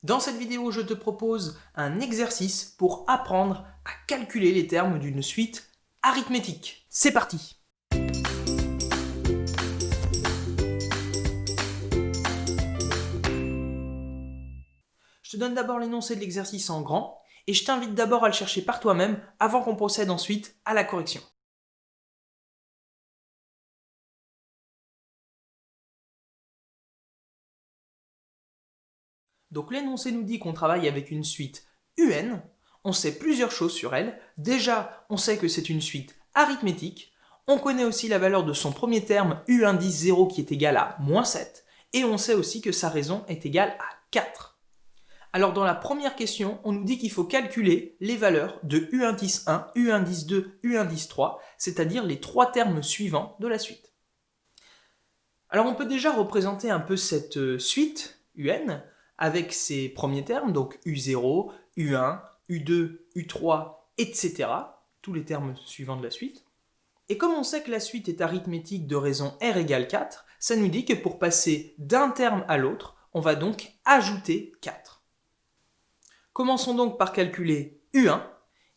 Dans cette vidéo, je te propose un exercice pour apprendre à calculer les termes d'une suite arithmétique. C'est parti! Je te donne d'abord l'énoncé de l'exercice en grand et je t'invite d'abord à le chercher par toi-même avant qu'on procède ensuite à la correction. Donc l'énoncé nous dit qu'on travaille avec une suite UN, on sait plusieurs choses sur elle. Déjà, on sait que c'est une suite arithmétique, on connaît aussi la valeur de son premier terme U indice 0 qui est égal à moins 7, et on sait aussi que sa raison est égale à 4. Alors dans la première question, on nous dit qu'il faut calculer les valeurs de U indice 1, U indice 2, U indice 3, c'est-à-dire les trois termes suivants de la suite. Alors on peut déjà représenter un peu cette suite UN avec ses premiers termes, donc U0, U1, U2, U3, etc. Tous les termes suivants de la suite. Et comme on sait que la suite est arithmétique de raison R égale 4, ça nous dit que pour passer d'un terme à l'autre, on va donc ajouter 4. Commençons donc par calculer U1.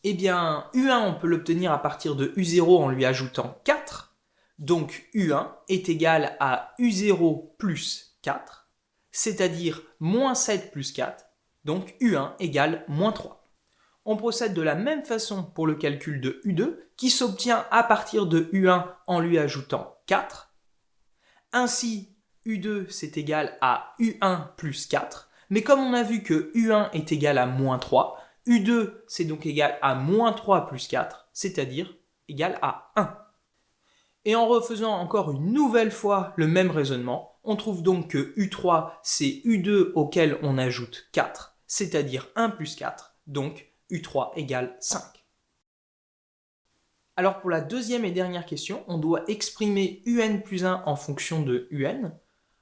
Eh bien, U1, on peut l'obtenir à partir de U0 en lui ajoutant 4. Donc U1 est égal à U0 plus 4, c'est-à-dire moins 7 plus 4, donc U1 égale moins 3. On procède de la même façon pour le calcul de U2, qui s'obtient à partir de U1 en lui ajoutant 4. Ainsi, U2 c'est égal à U1 plus 4, mais comme on a vu que U1 est égal à moins 3, U2 c'est donc égal à moins 3 plus 4, c'est-à-dire égal à 1. Et en refaisant encore une nouvelle fois le même raisonnement, on trouve donc que U3 c'est U2 auquel on ajoute 4, c'est-à-dire 1 plus 4, donc U3 égale 5. Alors pour la deuxième et dernière question, on doit exprimer UN plus 1 en fonction de UN.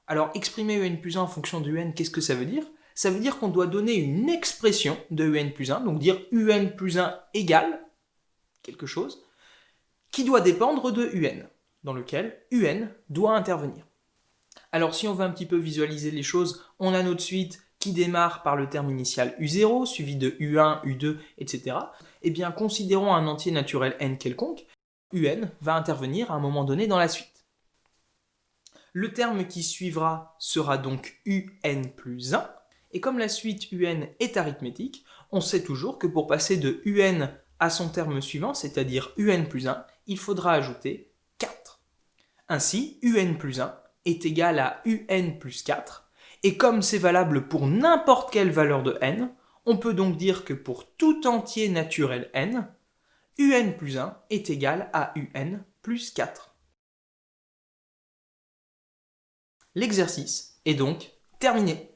Alors exprimer UN plus 1 en fonction de UN, qu'est-ce que ça veut dire? Ça veut dire qu'on doit donner une expression de UN plus 1, donc dire UN plus 1 égale quelque chose, qui doit dépendre de UN, dans lequel UN doit intervenir. Alors si on veut un petit peu visualiser les choses, on a notre suite qui démarre par le terme initial U0, suivi de U1, U2, etc. Eh bien, considérons un entier naturel n quelconque, UN va intervenir à un moment donné dans la suite. Le terme qui suivra sera donc UN plus 1, et comme la suite UN est arithmétique, on sait toujours que pour passer de UN à son terme suivant, c'est-à-dire UN plus 1, il faudra ajouter 4. Ainsi, UN plus 1 est égal à UN plus 4, et comme c'est valable pour n'importe quelle valeur de n, on peut donc dire que pour tout entier naturel n, UN plus 1 est égal à UN plus 4. L'exercice est donc terminé.